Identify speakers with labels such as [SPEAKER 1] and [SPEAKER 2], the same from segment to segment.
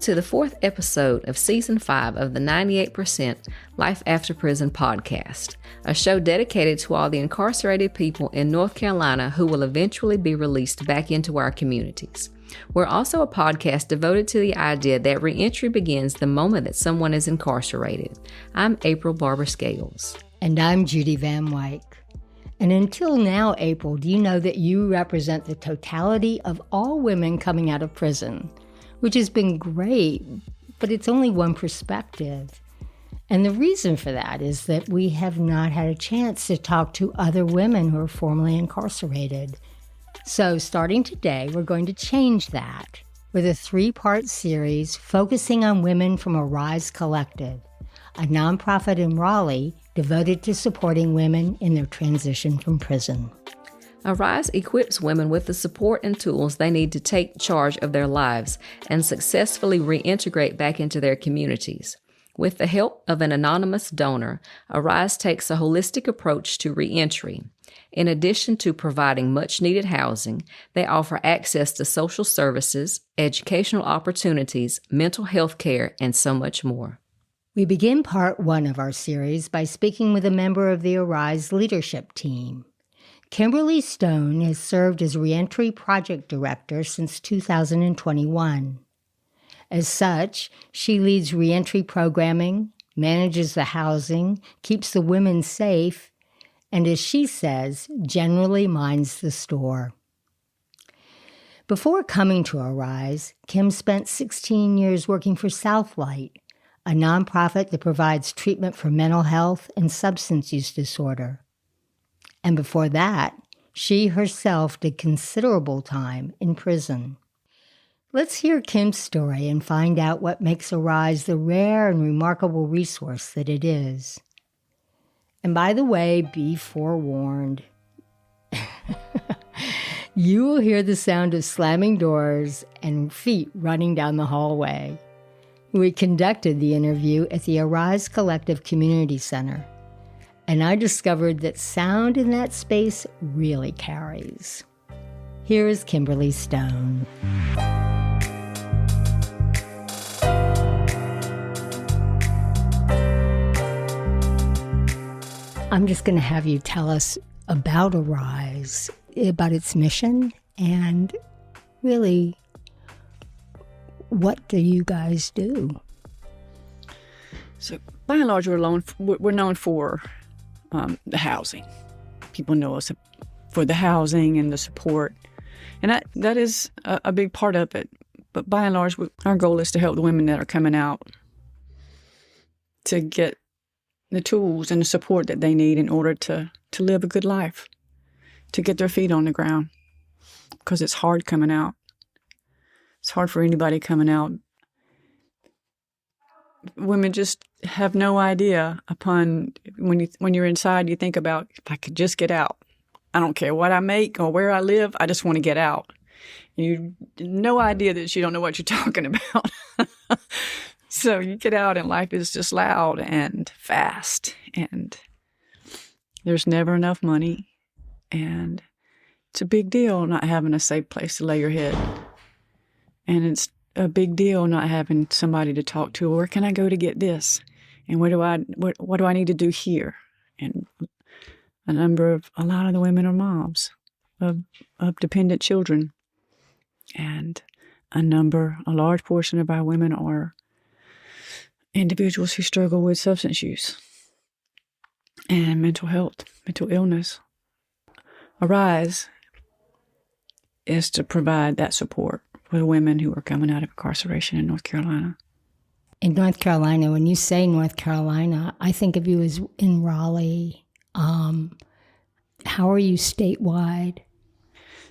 [SPEAKER 1] to the 4th episode of Season 5 of the 98% Life After Prison podcast, a show dedicated to all the incarcerated people in North Carolina who will eventually be released back into our communities. We're also a podcast devoted to the idea that reentry begins the moment that someone is incarcerated. I'm April Barber Scales.
[SPEAKER 2] And I'm Judy Van Wyk. And until now, April, do you know that you represent the totality of all women coming out of prison? Which has been great, but it's only one perspective. And the reason for that is that we have not had a chance to talk to other women who are formerly incarcerated. So starting today, we're going to change that with a 3-part series focusing on women from Arise Collective, a nonprofit in Raleigh devoted to supporting women in their transition from prison.
[SPEAKER 1] Arise equips women with the support and tools they need to take charge of their lives and successfully reintegrate back into their communities. With the help of an anonymous donor, Arise takes a holistic approach to reentry. In addition to providing much-needed housing, they offer access to social services, educational opportunities, mental health care, and so much more.
[SPEAKER 2] We begin part 1 of our series by speaking with a member of the Arise leadership team. Kimberly Stone has served as Reentry Project Director since 2021. As such, she leads reentry programming, manages the housing, keeps the women safe, and as she says, generally minds the store. Before coming to Arise, Kim spent 16 years working for Southlight, a nonprofit that provides treatment for mental health and substance use disorder. And before that, she herself did considerable time in prison. Let's hear Kim's story and find out what makes Arise the rare and remarkable resource that it is. And by the way, be forewarned. You will hear the sound of slamming doors and feet running down the hallway. We conducted the interview at the Arise Collective Community Center, and I discovered that sound in that space really carries. Here is Kimberly Stone. I'm just going to have you tell us about Arise, about its mission, and really, what do you guys do?
[SPEAKER 3] So, by and large, we're known for the housing. People know us for the housing and the support, and that is a big part of it. But by and large, our goal is to help the women that are coming out to get the tools and the support that they need in order to live a good life, to get their feet on the ground, because it's hard coming out. It's hard for anybody coming out. Women just have no idea when you're inside, you think about, if I could just get out. I don't care what I make or where I live, I just want to get out. You no idea that you don't know what you're talking about. So you get out and life is just loud and fast, and there's never enough money, and it's a big deal not having a safe place to lay your head. And it's a big deal not having somebody to talk to. Where can I go to get this? And what do I need to do here? And a lot of the women are moms of dependent children. And a large portion of our women are individuals who struggle with substance use and mental health, mental illness. Arise is to provide that support for the women who are coming out of incarceration in North Carolina.
[SPEAKER 2] In North Carolina, when you say North Carolina, I think of you as in Raleigh. How are you statewide?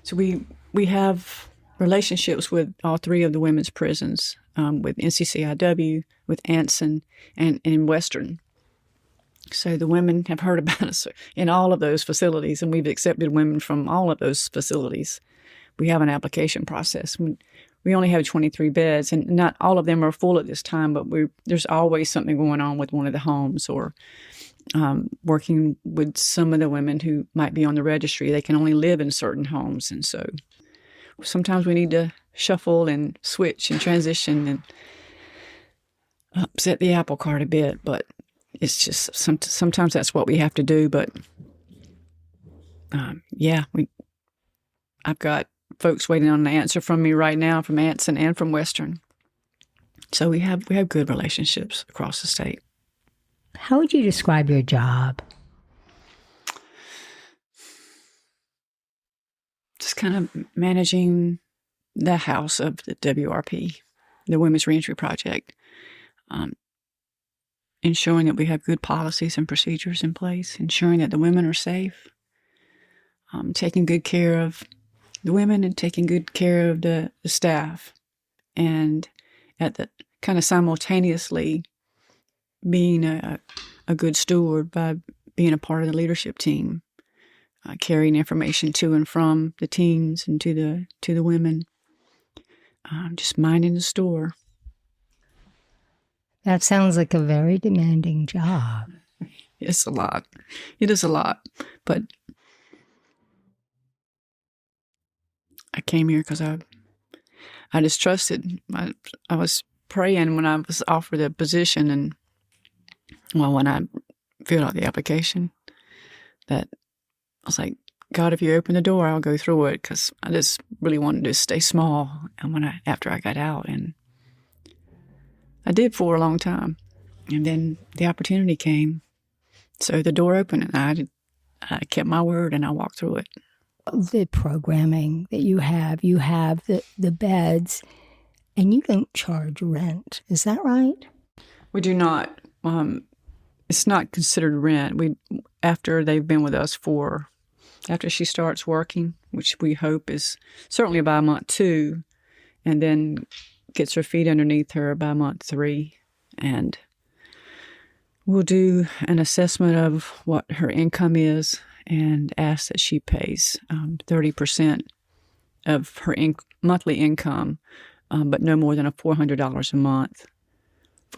[SPEAKER 2] So
[SPEAKER 3] we have relationships with all 3 of the women's prisons, with NCCIW, with Anson, and in Western. So the women have heard about us in all of those facilities, and we've accepted women from all of those facilities. We have an application process. We only have 23 beds, and not all of them are full at this time, but there's always something going on with one of the homes, or working with some of the women who might be on the registry. They can only live in certain homes, and so sometimes we need to shuffle and switch and transition, upset the apple cart a bit, but it's just sometimes that's what we have to do. But I've got folks waiting on an answer from me right now from Anson and from Western. So we have good relationships across the state.
[SPEAKER 2] How would you describe your job?
[SPEAKER 3] Just kind of managing the house of the WRP, the Women's Reentry Project, ensuring that we have good policies and procedures in place, ensuring that the women are safe, taking good care of the women and taking good care of the staff, and at the kind of simultaneously being a good steward by being a part of the leadership team, carrying information to and from the teens and to the women, just minding the store.
[SPEAKER 2] That sounds like a very demanding job.
[SPEAKER 3] It's a lot. It is a lot. But I came here because I just trusted. I was praying when I was offered a position, and when I filled out the application, that I was like, God, if you open the door, I'll go through it, because I just really wanted to stay small. And after I got out, and I did for a long time, and then the opportunity came, so the door opened, and I kept my word, and I walked through it.
[SPEAKER 2] The programming that you have the beds, and you don't charge rent. Is that right?
[SPEAKER 3] We do not. It's not considered rent. After they've been with us after she starts working, which we hope is certainly by month 2, and then gets her feet underneath her by month 3, and we'll do an assessment of what her income is and ask that she pays 30% of her monthly income, but no more than $400 a month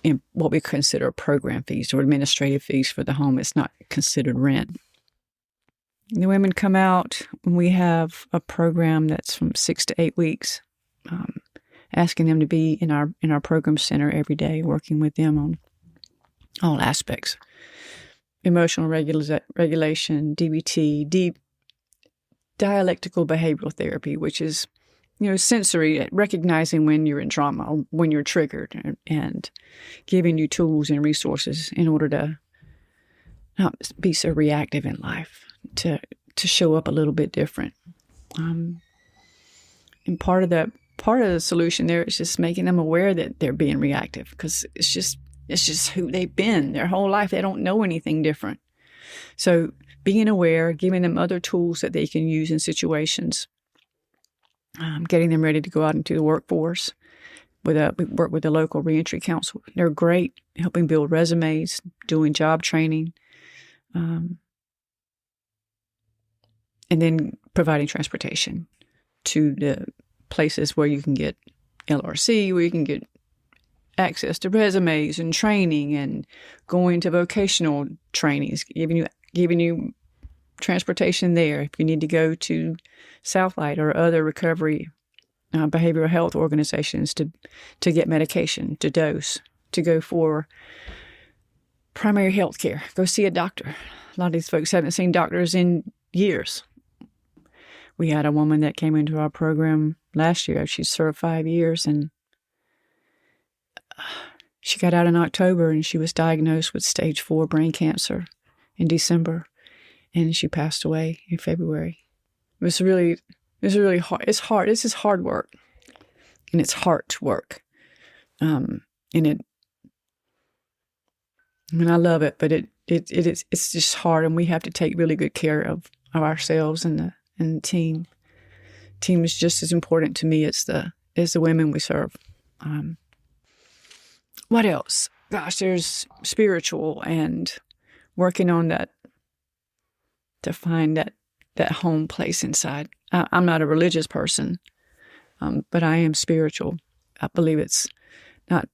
[SPEAKER 3] in what we consider program fees or administrative fees for the home. It's not considered rent. The women come out, and we have a program that's from 6 to 8 weeks, asking them to be in our program center every day, working with them on all aspects. Emotional regulation, DBT, dialectical behavioral therapy, which is, sensory, recognizing when you're in trauma or when you're triggered, and giving you tools and resources in order to not be so reactive in life, to show up a little bit different. And part of the solution there is just making them aware that they're being reactive, because it's just who they've been their whole life. They don't know anything different. So being aware, giving them other tools that they can use in situations, getting them ready to go out into the workforce. We work with the local reentry council. They're great, helping build resumes, doing job training, and then providing transportation to the places where you can get LRC, where you can get access to resumes and training, and going to vocational trainings, giving you transportation there if you need to go to Southlight or other recovery behavioral health organizations to get medication, to dose, to go for primary health care, go see a doctor. A lot of these folks haven't seen doctors in years. We had a woman that came into our program last year. She served 5 years, and she got out in October, and she was diagnosed with stage 4 brain cancer in December, and she passed away in February. It was really hard. It's hard. This is hard work, and it's heart work. I love it, but it's just hard, and we have to take really good care of ourselves and the team. Team is just as important to me as the women we serve. What else? Gosh, there's spiritual, and working on that to find that home place inside. I'm not a religious person, but I am spiritual. I believe it's not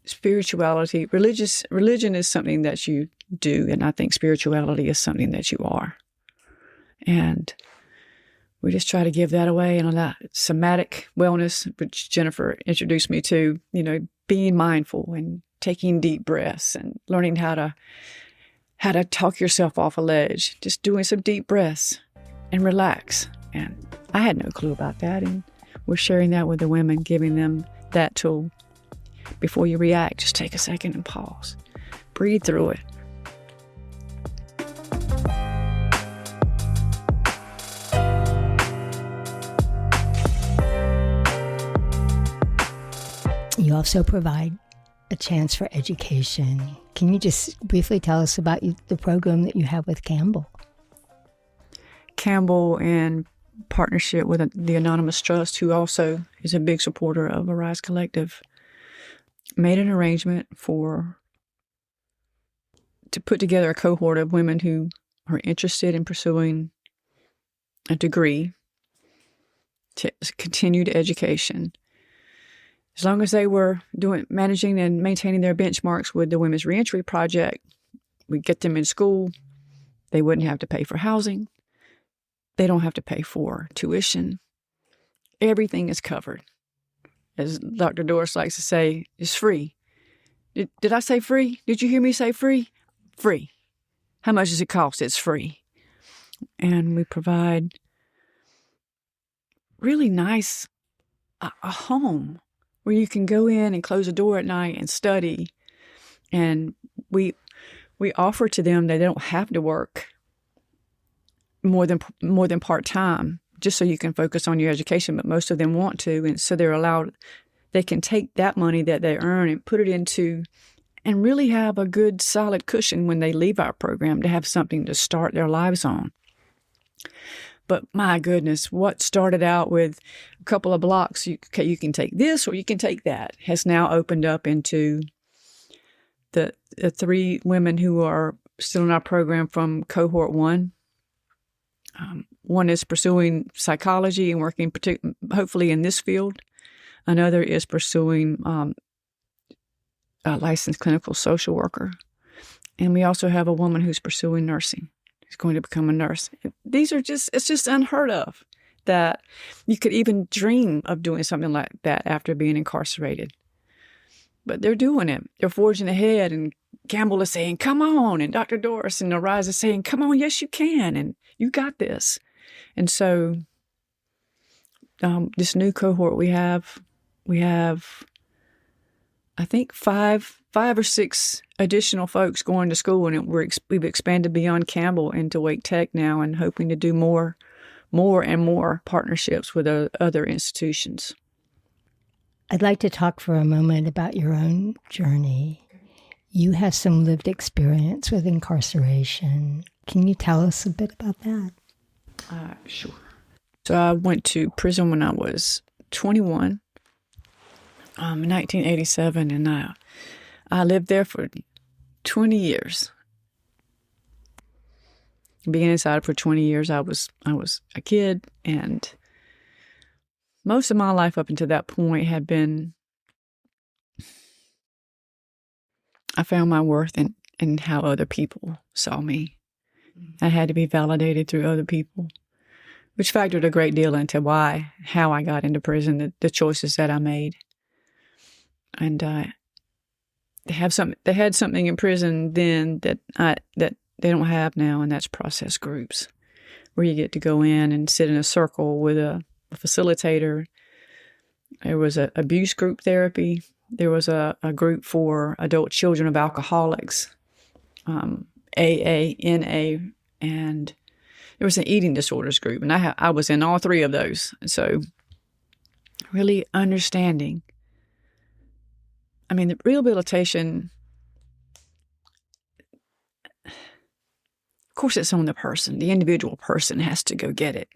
[SPEAKER 3] spirituality. Religion is something that you do, and I think spirituality is something that you are. And we just try to give that away, and all that somatic wellness, which Jennifer introduced me to, being mindful and taking deep breaths and learning how to talk yourself off a ledge, just doing some deep breaths and relax. And I had no clue about that. And we're sharing that with the women, giving them that tool. Before you react, just take a second and pause. Breathe through it.
[SPEAKER 2] You also provide a chance for education. Can you just briefly tell us about the program that you have with Campbell?
[SPEAKER 3] Campbell, in partnership with the Anonymous Trust, who also is a big supporter of Arise Collective, made an arrangement to put together a cohort of women who are interested in pursuing a degree to continued education. As long as they were managing and maintaining their benchmarks with the Women's Reentry Project, we'd get them in school. They wouldn't have to pay for housing. They don't have to pay for tuition. Everything is covered. As Dr. Doris likes to say, it's free. Did I say free? Did you hear me say free? Free. How much does it cost? It's free. And we provide really nice a home where you can go in and close the door at night and study. And we offer to them that they don't have to work more than part-time, just so you can focus on your education, but most of them want to. And so they can take that money that they earn and put it into, and really have a good solid cushion when they leave our program to have something to start their lives on. But my goodness, what started out with a couple of blocks, you can take this or you can take that, has now opened up into the 3 women who are still in our program from cohort 1. One is pursuing psychology and working hopefully in this field. Another is pursuing a licensed clinical social worker. And we also have a woman who's pursuing nursing. She's going to become a nurse. It's just unheard of that you could even dream of doing something like that after being incarcerated. But they're doing it. They're forging ahead, and Campbell is saying, come on, and Dr. Doris and Arise is saying, come on, yes, you can, and you got this. And so this new cohort we have, I think, five or six additional folks going to school, and we've expanded beyond Campbell into Wake Tech now, and hoping to do more and more partnerships with other institutions.
[SPEAKER 2] I'd like to talk for a moment about your own journey. You have some lived experience with incarceration. Can you tell us a bit about that?
[SPEAKER 3] Sure. So I went to prison when I was 21, in 1987, and I lived there for 20 years. Being inside for 20 years, I was a kid, and most of my life up until that point had been, I found my worth in how other people saw me. I had to be validated through other people, which factored a great deal into how I got into prison, the choices that I made. And they had something in prison then that they don't have now, and that's process groups, where you get to go in and sit in a circle with a facilitator. There was an abuse group therapy. There was a group for adult children of alcoholics, AA, NA, and there was an eating disorders group. And I was in all 3 of those. So really understanding. I mean, the rehabilitation, of course, it's on the person. The individual person has to go get it.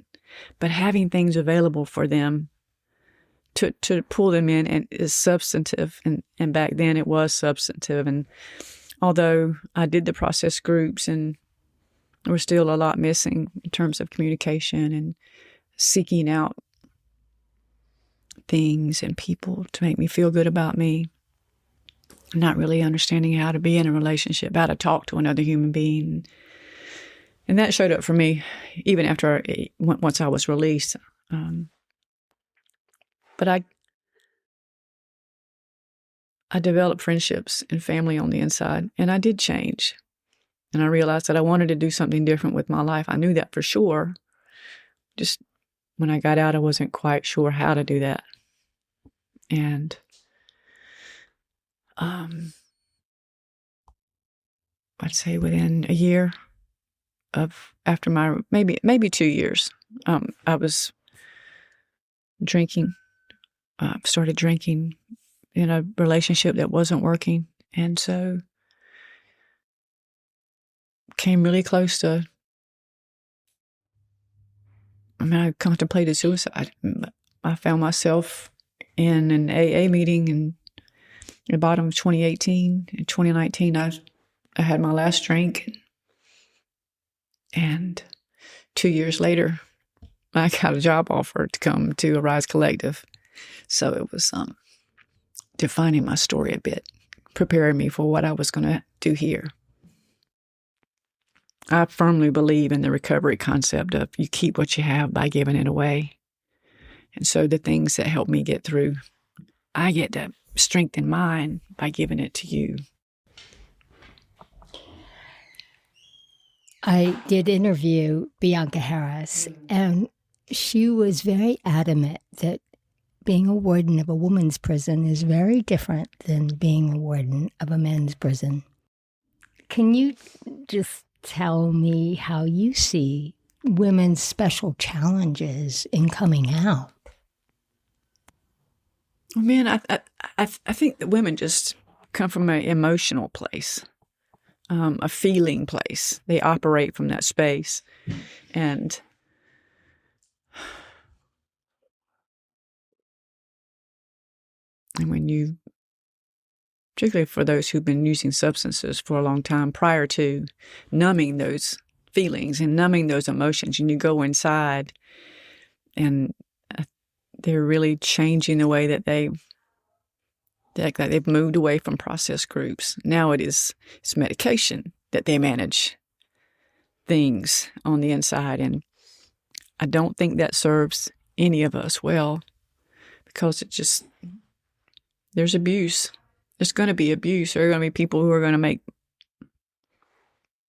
[SPEAKER 3] But having things available for them to pull them in and is substantive. And back then it was substantive. And although I did the process groups, and there was still a lot missing in terms of communication and seeking out things and people to make me feel good about me. Not really understanding how to be in a relationship, how to talk to another human being. And that showed up for me even after once I was released. But I developed friendships and family on the inside, and I did change. And I realized that I wanted to do something different with my life. I knew that for sure. Just when I got out, I wasn't quite sure how to do that. And I'd say within a year after my, maybe 2 years, I was drinking, started drinking in a relationship that wasn't working. And so came really close to, I contemplated suicide. I found myself in an AA meeting in the bottom of 2018. In 2019, I had my last drink. And 2 years later, I got a job offer to come to Arise Collective. So it was defining my story a bit, preparing me for what I was going to do here. I firmly believe in the recovery concept of you keep what you have by giving it away. And so the things that help me get through, I get to strengthen mine by giving it to you.
[SPEAKER 2] I did interview Bianca Harris, and she was very adamant that being a warden of a woman's prison is very different than being a warden of a men's prison. Can you just tell me how you see women's special challenges in coming out?
[SPEAKER 3] Oh, man, I think that women just come from an emotional place, a feeling place. They operate from that space. And when you, particularly for those who've been using substances for a long time prior to numbing those feelings and numbing those emotions, and you go inside and they're really changing the way that they've moved away from process groups. Now it's medication that they manage things on the inside. And I don't think that serves any of us well, because there's abuse. There's going to be abuse. There are going to be people who are going to make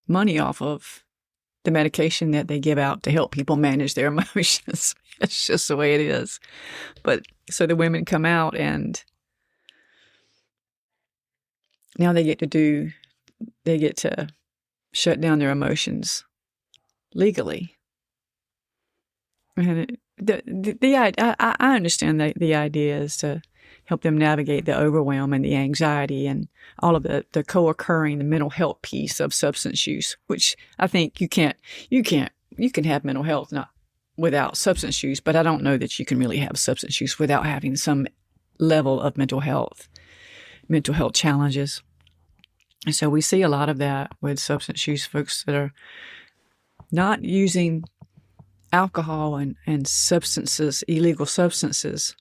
[SPEAKER 3] money off of the medication that they give out to help people manage their emotions. It's just the way it is. But so the women come out, and now they get to shut down their emotions legally. And I understand that the idea is to help them navigate the overwhelm and the anxiety and all of the co-occurring, the mental health piece of substance use, which I think you can have mental health not without substance use, but I don't know that you can really have substance use without having some level of mental health challenges. And so we see a lot of that with substance use folks that are not using alcohol and substances, illegal substances,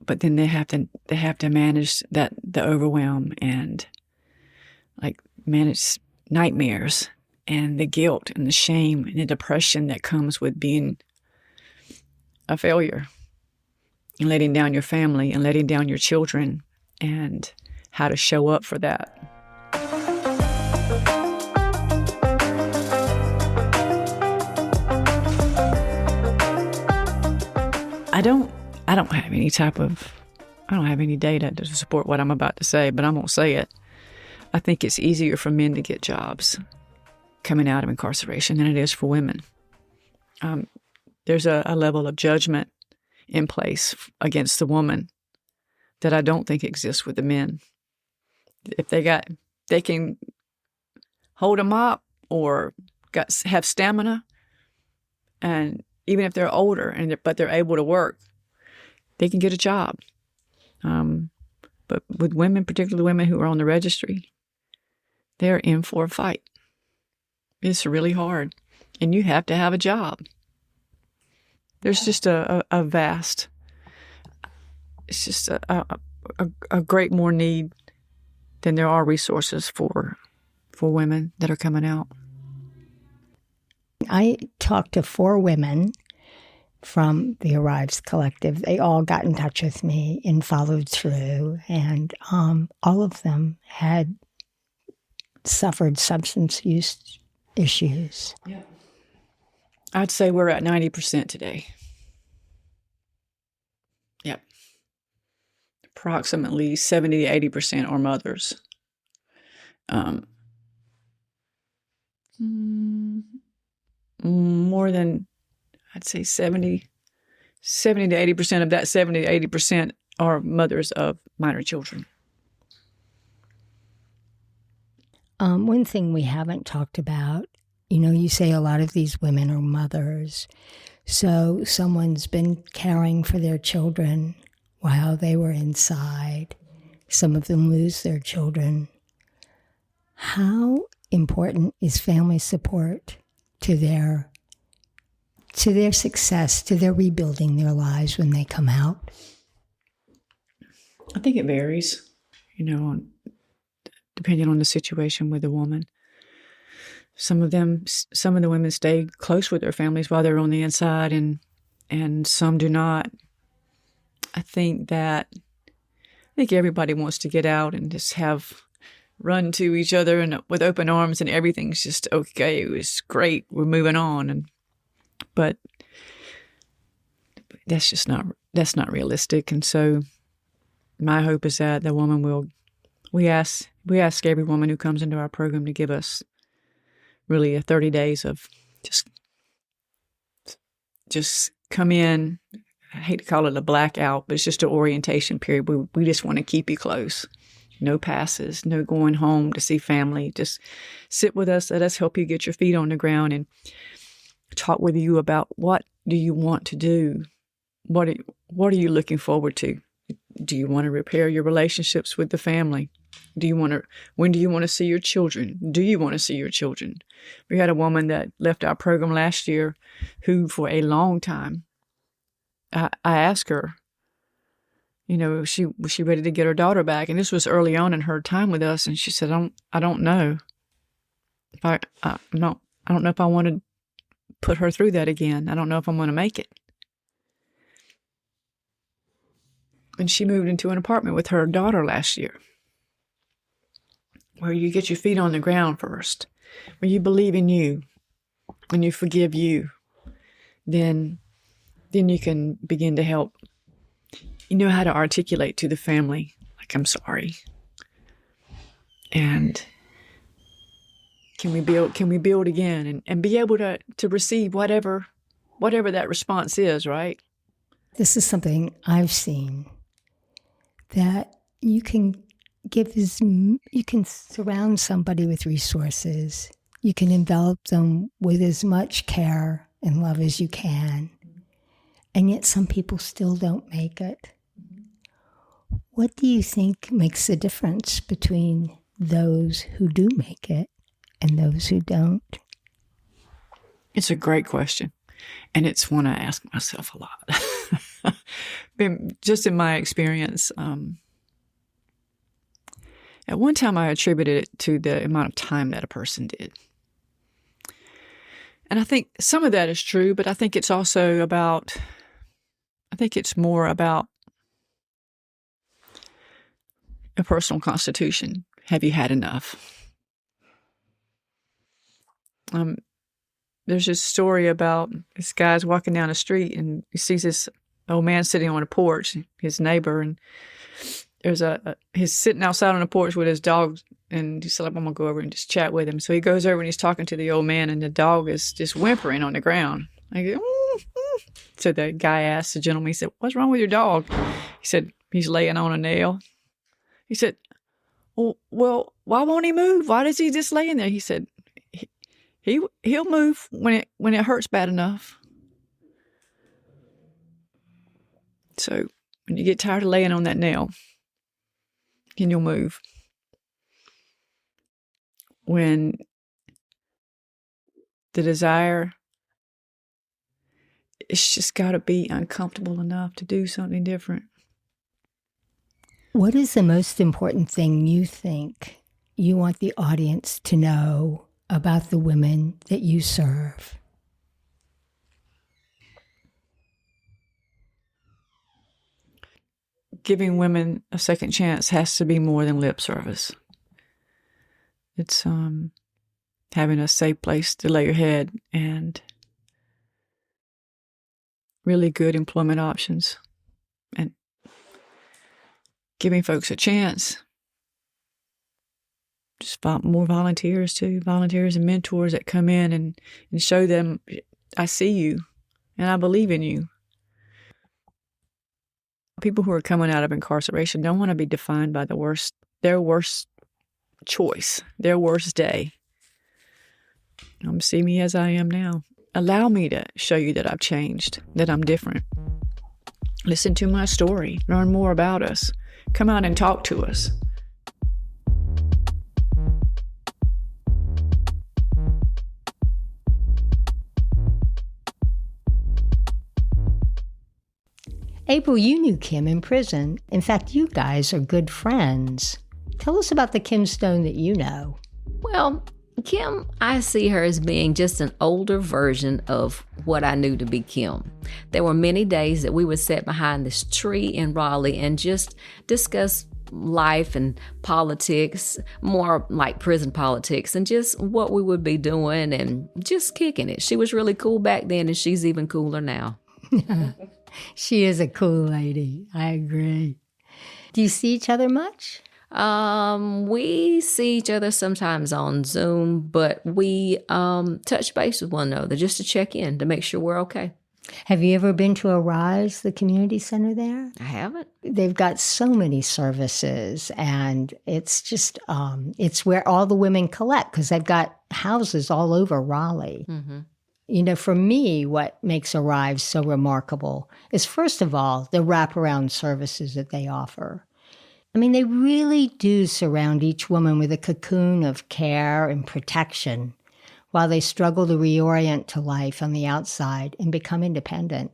[SPEAKER 3] but then they have to manage the overwhelm and manage nightmares and the guilt and the shame and the depression that comes with being a failure and letting down your family and letting down your children, and how to show up for that. I don't have any data to support what I'm about to say, but I'm going to say it. I think it's easier for men to get jobs coming out of incarceration than it is for women. There's a level of judgment in place against the woman that I don't think exists with the men. If they can hold a mop or have stamina, and even if they're older but they're able to work, they can get a job. But with women, particularly women who are on the registry, they're in for a fight. It's really hard, and you have to have a job. There's just a vast, it's just a great more need than there are resources for women that are coming out.
[SPEAKER 2] I talked to 4 women from the Arrives Collective. They all got in touch with me and followed through, and all of them had suffered substance use issues.
[SPEAKER 3] Yeah. I'd say we're at 90% today. Yep. Approximately 70 to 80% are mothers. More than, I'd say 70 to 80% of that 70 to 80% are mothers of minor children.
[SPEAKER 2] One thing we haven't talked about, you say a lot of these women are mothers. So someone's been caring for their children while they were inside. Some of them lose their children. How important is family support to their success, to their rebuilding their lives when they come out?
[SPEAKER 3] I think it varies, depending on the situation with the woman. Some of the women stay close with their families while they're on the inside, and some do not. I think everybody wants to get out and just run to each other and with open arms, and everything's just okay. It was great. We're moving on, but that's not realistic. And so, my hope is that the woman will. We ask every woman who comes into our program to give us really 30 days of just come in. I hate to call it a blackout, but it's just an orientation period. We just want to keep you close. No passes, no going home to see family. Just sit with us. Let us help you get your feet on the ground and talk with you about what do you want to do? What are you looking forward to? Do you want to repair your relationships with the family? When do you want to see your children? Do you want to see your children? We had a woman that left our program last year who, for a long time, I asked her, was she ready to get her daughter back? And this was early on in her time with us. And she said, I don't know. I don't know if I want to put her through that again. I don't know if I'm going to make it. And she moved into an apartment with her daughter last year, where you get your feet on the ground first, where you believe in you, and you forgive you, then you can begin to help. You know how to articulate to the family, like, I'm sorry. And can we build again and be able to receive whatever that response is, right?
[SPEAKER 2] This is something I've seen, that you can surround somebody with resources. You can envelop them with as much care and love as you can. And yet some people still don't make it. What do you think makes the difference between those who do make it and those who don't?
[SPEAKER 3] It's a great question. And it's one I ask myself a lot. Just in my experience, at one time I attributed it to the amount of time that a person did. And I think some of that is true, but I think it's more about a personal constitution. Have you had enough? There's this story about this guy's walking down the street and he sees this old man sitting on a porch, his neighbor, and he's sitting outside on the porch with his dog, and he said, I'm going to go over and just chat with him. So he goes over and he's talking to the old man, and the dog is just whimpering on the ground. I go, So the guy asked the gentleman, he said, what's wrong with your dog? He said, he's laying on a nail. He said, well, why won't he move? Why does he just laying there? He said, he'll move when it hurts bad enough. So when you get tired of laying on that nail, then you'll move. When the desire, it's just got to be uncomfortable enough to do something different.
[SPEAKER 2] What is the most important thing you think you want the audience to know about the women that you serve?
[SPEAKER 3] giving women a second chance has to be more than lip service. It's having a safe place to lay your head and really good employment options and giving folks a chance. Just more volunteers too, volunteers and mentors that come in and show them, I see you and I believe in you. People who are coming out of incarceration don't want to be defined by their worst choice, their worst day. See me as I am now. Allow me to show you that I've changed, that I'm different. Listen to my story, learn more about us. Come out and talk to us.
[SPEAKER 2] April, you knew Kim in prison. In fact, you guys are good friends. Tell us about the Kim Stone that you know.
[SPEAKER 1] Well, Kim, I see her as being just an older version of what I knew to be Kim. There were many days that we would sit behind this tree in Raleigh and just discuss life and politics, more like prison politics, and just what we would be doing and just kicking it. She was really cool back then, and she's even cooler now.
[SPEAKER 2] She is a cool lady. I agree. Do you see each other much?
[SPEAKER 1] We see each other sometimes on Zoom, but we touch base with one another just to check in to make sure we're okay.
[SPEAKER 2] Have you ever been to Arise, the community center there?
[SPEAKER 1] I haven't.
[SPEAKER 2] They've got so many services, and it's just, it's where all the women collect because they've got houses all over Raleigh. Mm-hmm. You know, for me, what makes Arise so remarkable is, first of all, the wraparound services that they offer. I mean, they really do surround each woman with a cocoon of care and protection while they struggle to reorient to life on the outside and become independent.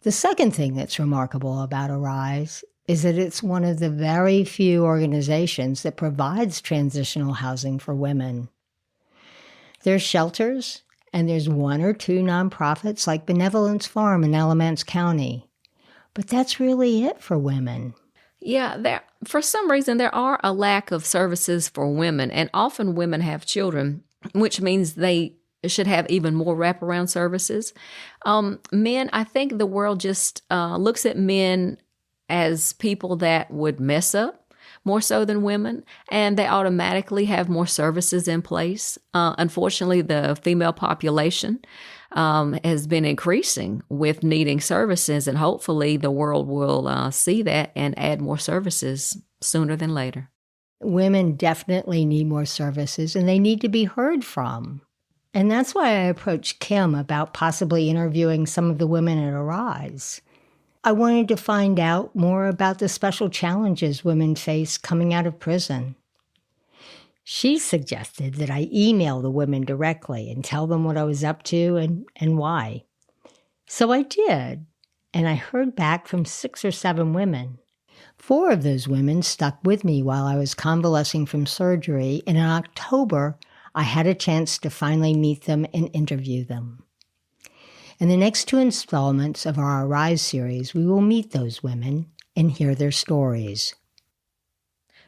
[SPEAKER 2] The second thing that's remarkable about Arise is that it's one of the very few organizations that provides transitional housing for women. There's shelters, and there's one or two nonprofits like Benevolence Farm in Alamance County. But that's really it for women.
[SPEAKER 1] Yeah, for some reason, there are a lack of services for women, and often women have children, which means they should have even more wraparound services. Men, I think the world just looks at men as people that would mess up more so than women, and they automatically have more services in place. Unfortunately, the female population has been increasing with needing services, and hopefully the world will see that and add more services sooner than later.
[SPEAKER 2] Women definitely need more services, and they need to be heard from. And that's why I approached Kim about possibly interviewing some of the women at Arise. I wanted to find out more about the special challenges women face coming out of prison. She suggested that I email the women directly and tell them what I was up to and why. So I did, and I heard back from 6 or 7 women. 4 of those women stuck with me while I was convalescing from surgery, and in October, I had a chance to finally meet them and interview them. In the next 2 installments of our Arise series, we will meet those women and hear their stories.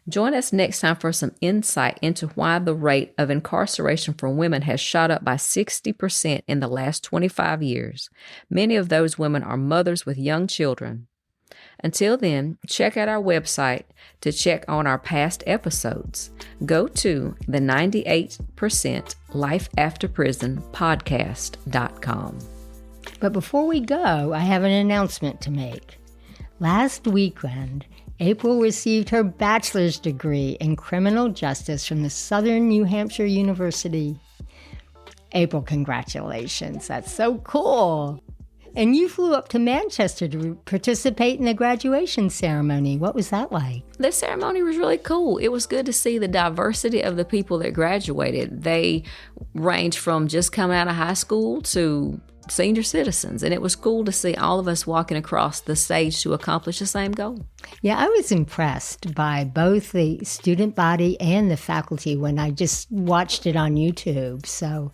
[SPEAKER 1] Join us next time for some insight into why the rate of incarceration for women has shot up by 60% in the last 25 years. Many of those women are mothers with young children. Until then, check out our website to check on our past episodes. Go to the 98% Life After Prison podcast.com.
[SPEAKER 2] But before we go, I have an announcement to make. Last weekend, April received her bachelor's degree in criminal justice from the Southern New Hampshire University. April, congratulations. That's so cool. And you flew up to Manchester to participate in the graduation ceremony. What was that like?
[SPEAKER 1] The ceremony was really cool. It was good to see the diversity of the people that graduated. They ranged from just coming out of high school to senior citizens, and it was cool to see all of us walking across the stage to accomplish the same goal.
[SPEAKER 2] Yeah, I was impressed by both the student body and the faculty when I just watched it on YouTube. So,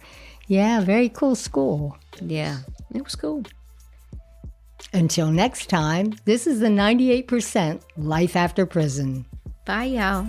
[SPEAKER 2] yeah, very cool school.
[SPEAKER 1] Yeah, it was cool.
[SPEAKER 2] Until next time, this is the 98% Life After Prison.
[SPEAKER 1] Bye, y'all.